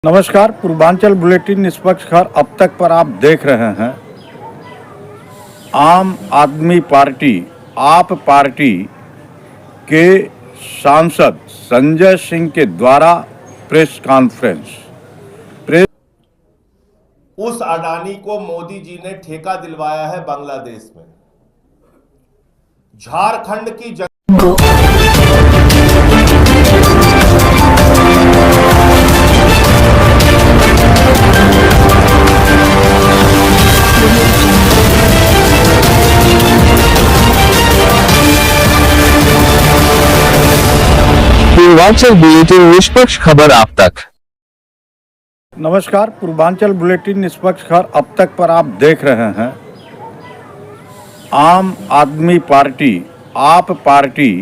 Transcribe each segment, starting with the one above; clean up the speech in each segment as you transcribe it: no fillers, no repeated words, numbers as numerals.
नमस्कार। पूर्वांचल बुलेटिन निष्पक्ष खबर अब तक पर आप देख रहे हैं। आम आदमी पार्टी आप पार्टी के सांसद संजय सिंह के द्वारा प्रेस कॉन्फ्रेंस। उस अडानी को मोदी जी ने ठेका दिलवाया है बांग्लादेश में। झारखंड की पूर्वांचल बुलेटिन निष्पक्ष खबर आप तक। नमस्कार। पूर्वांचल बुलेटिन निष्पक्ष खबर अब तक पर आप देख रहे हैं। आम आदमी पार्टी आप पार्टी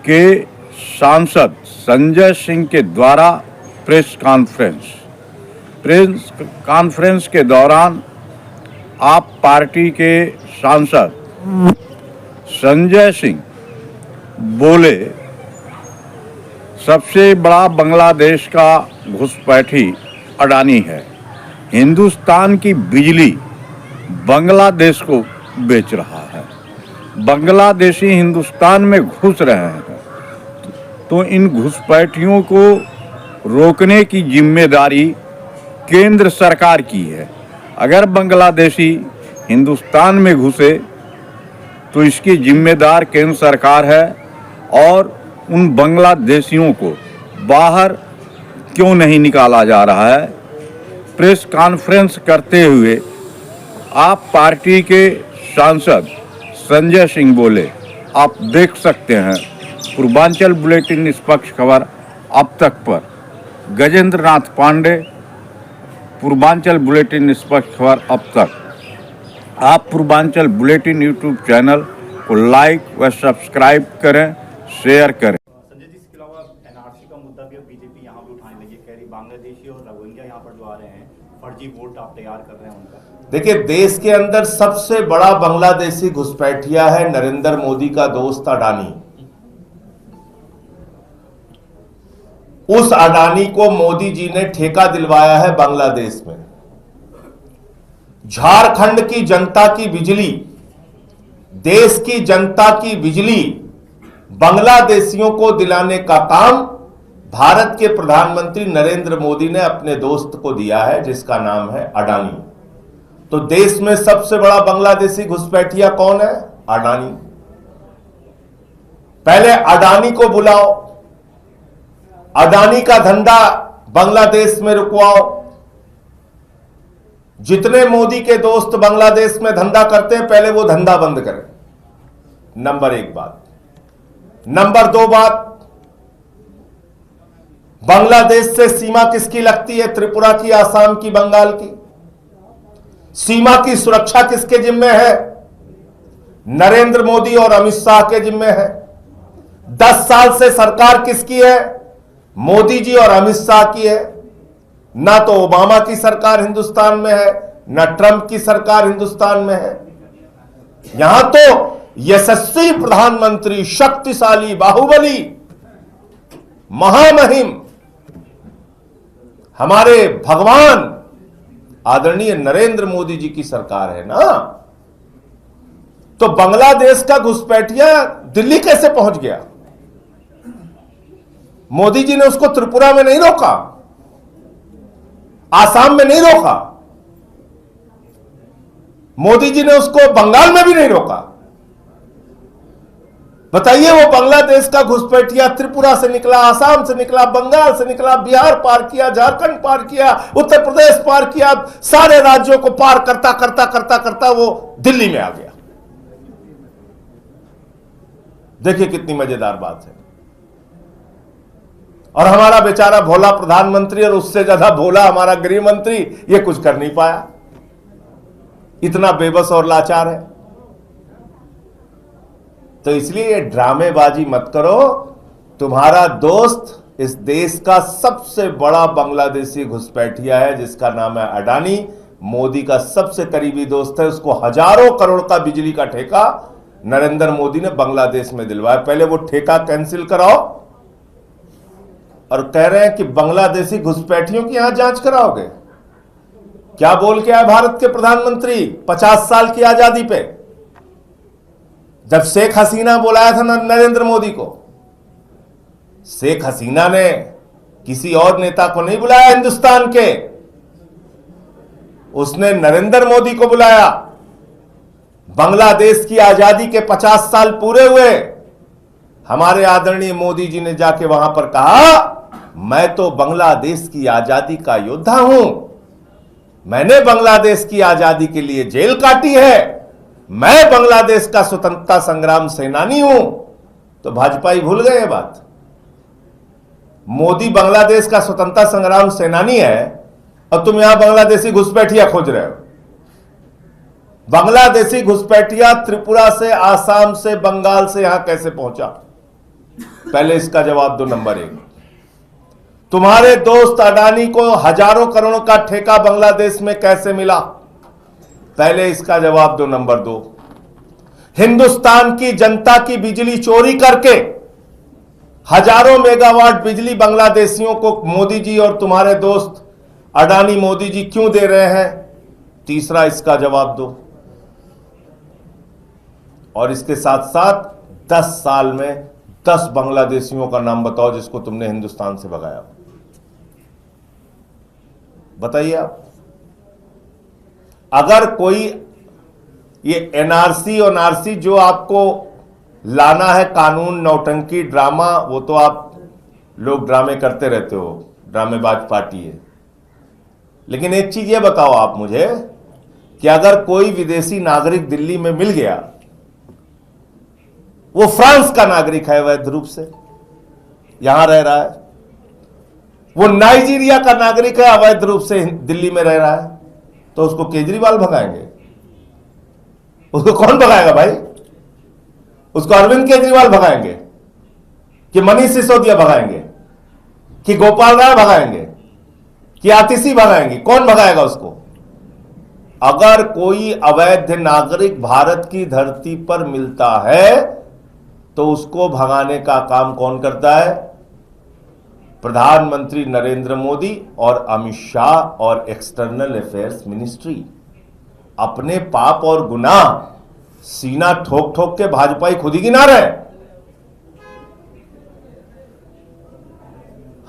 के सांसद संजय सिंह के द्वारा प्रेस कॉन्फ्रेंस के दौरान आप पार्टी के सांसद संजय सिंह बोले, सबसे बड़ा बांग्लादेश का घुसपैठी अडानी है। हिंदुस्तान की बिजली बांग्लादेश को बेच रहा है। बांग्लादेशी हिंदुस्तान में घुस रहे हैं, तो इन घुसपैठियों को रोकने की जिम्मेदारी केंद्र सरकार की है। अगर बांग्लादेशी हिंदुस्तान में घुसे तो इसकी जिम्मेदार केंद्र सरकार है, और उन बांग्लादेशियों को बाहर क्यों नहीं निकाला जा रहा है। प्रेस कॉन्फ्रेंस करते हुए आप पार्टी के सांसद संजय सिंह बोले, आप देख सकते हैं पूर्वांचल बुलेटिन निष्पक्ष खबर अब तक पर। गजेंद्र नाथ पांडे, पूर्वांचल बुलेटिन निष्पक्ष खबर अब तक। आप पूर्वांचल बुलेटिन यूट्यूब चैनल को लाइक व सब्सक्राइब करें, शेयर करें। संजय जी, इसके अलावा एनआरसी का मुद्दा भी अब बीजेपी यहाँ पे उठाने लगी, कह रही बांग्लादेशी और रोहिंग्या यहाँ पर जो आ रहे हैं, फर्जी वोट आप तैयार कर रहे हैं उनका। देखिए, देश के अंदर सबसे बड़ा बांग्लादेशी घुसपैठिया है नरेंद्र मोदी का दोस्त अडानी। उस अडानी को मोदी जी ने ठेका दिलवाया है बांग्लादेश में। झारखंड की जनता की बिजली, देश की जनता की बिजली बांग्लादेशियों को दिलाने का काम भारत के प्रधानमंत्री नरेंद्र मोदी ने अपने दोस्त को दिया है, जिसका नाम है अडानी। तो देश में सबसे बड़ा बांग्लादेशी घुसपैठिया कौन है? अडानी। पहले अडानी को बुलाओ, अडानी का धंधा बांग्लादेश में रुकवाओ। जितने मोदी के दोस्त बांग्लादेश में धंधा करते हैं, पहले वो धंधा बंद करें। नंबर एक बात। नंबर दो बात, बांग्लादेश से सीमा किसकी लगती है? त्रिपुरा की, आसाम की, बंगाल की। सीमा की सुरक्षा किसके जिम्मे है? नरेंद्र मोदी और अमित शाह के जिम्मे है। 10 साल से सरकार किसकी है? मोदी जी और अमित शाह की है। ना तो ओबामा की सरकार हिंदुस्तान में है, ना ट्रंप की सरकार हिंदुस्तान में है। यहां तो यशस्वी प्रधानमंत्री, शक्तिशाली, बाहुबली, महामहिम हमारे भगवान आदरणीय नरेंद्र मोदी जी की सरकार है ना। तो बांग्लादेश का घुसपैठिया दिल्ली कैसे पहुंच गया? मोदी जी ने उसको त्रिपुरा में नहीं रोका, आसाम में नहीं रोका, मोदी जी ने उसको बंगाल में भी नहीं रोका। बताइए, वो बांग्लादेश का घुसपैठिया त्रिपुरा से निकला, आसाम से निकला, बंगाल से निकला, बिहार पार किया, झारखंड पार किया, उत्तर प्रदेश पार किया, सारे राज्यों को पार करता करता करता करता वो दिल्ली में आ गया। देखिए कितनी मजेदार बात है। और हमारा बेचारा भोला प्रधानमंत्री और उससे ज्यादा भोला हमारा गृह मंत्री ये कुछ कर नहीं पाया। इतना बेबस और लाचार है। तो इसलिए ये ड्रामेबाजी मत करो। तुम्हारा दोस्त इस देश का सबसे बड़ा बांग्लादेशी घुसपैठिया है, जिसका नाम है अडानी। मोदी का सबसे करीबी दोस्त है। उसको हजारों करोड़ का बिजली का ठेका नरेंद्र मोदी ने बांग्लादेश में दिलवाया। पहले वो ठेका कैंसिल कराओ, और कह रहे हैं कि बांग्लादेशी घुसपैठियों की यहां जांच कराओगे। क्या बोल के आए भारत के प्रधानमंत्री 50 साल की आजादी पे, जब शेख हसीना बुलाया था नरेंद्र मोदी को। शेख हसीना ने किसी और नेता को नहीं बुलाया हिंदुस्तान के, उसने नरेंद्र मोदी को बुलाया। बांग्लादेश की आजादी के 50 साल पूरे हुए, हमारे आदरणीय मोदी जी ने जाके वहां पर कहा, मैं तो बांग्लादेश की आजादी का योद्धा हूं, मैंने बांग्लादेश की आजादी के लिए जेल काटी है, मैं बांग्लादेश का स्वतंत्रता संग्राम सेनानी हूं। तो भाजपाई भूल गए ये बात। मोदी बांग्लादेश का स्वतंत्रता संग्राम सेनानी है और तुम यहां बांग्लादेशी घुसपैठिया खोज रहे हो। बांग्लादेशी घुसपैठिया त्रिपुरा से, आसाम से, बंगाल से यहां कैसे पहुंचा? पहले इसका जवाब दो। नंबर 1, तुम्हारे दोस्त अडानी को हजारों करोड़ों का ठेका बांग्लादेश में कैसे मिला? पहले इसका जवाब दो। नंबर 2, हिंदुस्तान की जनता की बिजली चोरी करके हजारों मेगावाट बिजली बांग्लादेशियों को मोदी जी और तुम्हारे दोस्त अडानी मोदी जी क्यों दे रहे हैं? तीसरा इसका जवाब दो। और इसके साथ साथ 10 साल में 10 बांग्लादेशियों का नाम बताओ जिसको तुमने हिंदुस्तान से भगाया। बताइए आप। अगर कोई ये एनआरसी और आरसी जो आपको लाना है, कानून, नौटंकी, ड्रामा, वो तो आप लोग ड्रामे करते रहते हो, ड्रामेबाज पार्टी है। लेकिन एक चीज ये बताओ आप मुझे कि अगर कोई विदेशी नागरिक दिल्ली में मिल गया, वो फ्रांस का नागरिक है अवैध रूप से, यहां रह रहा है, वो नाइजीरिया का नागरिक है अवैध रूप से दिल्ली में रह रहा है, तो उसको केजरीवाल भगाएंगे? उसको कौन भगाएगा भाई? उसको अरविंद केजरीवाल भगाएंगे कि मनीष सिसोदिया भगाएंगे कि गोपाल राय भगाएंगे कि आतिशी भगाएंगे? कौन भगाएगा उसको? अगर कोई अवैध नागरिक भारत की धरती पर मिलता है तो उसको भगाने का काम कौन करता है? प्रधानमंत्री नरेंद्र मोदी और अमित शाह और एक्सटर्नल अफेयर्स मिनिस्ट्री। अपने पाप और गुनाह सीना ठोक ठोक के भाजपाई खुद ही गिना रहे।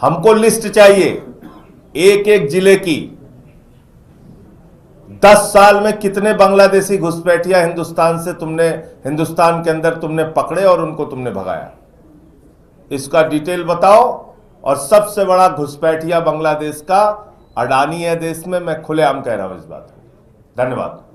हमको लिस्ट चाहिए एक एक जिले की। 10 साल में कितने बांग्लादेशी घुसपैठिया हिंदुस्तान के अंदर तुमने पकड़े और उनको तुमने भगाया? इसका डिटेल बताओ। और सबसे बड़ा घुसपैठिया बांग्लादेश का अडानी है देश में, मैं खुलेआम कह रहा हूं इस बात को। धन्यवाद।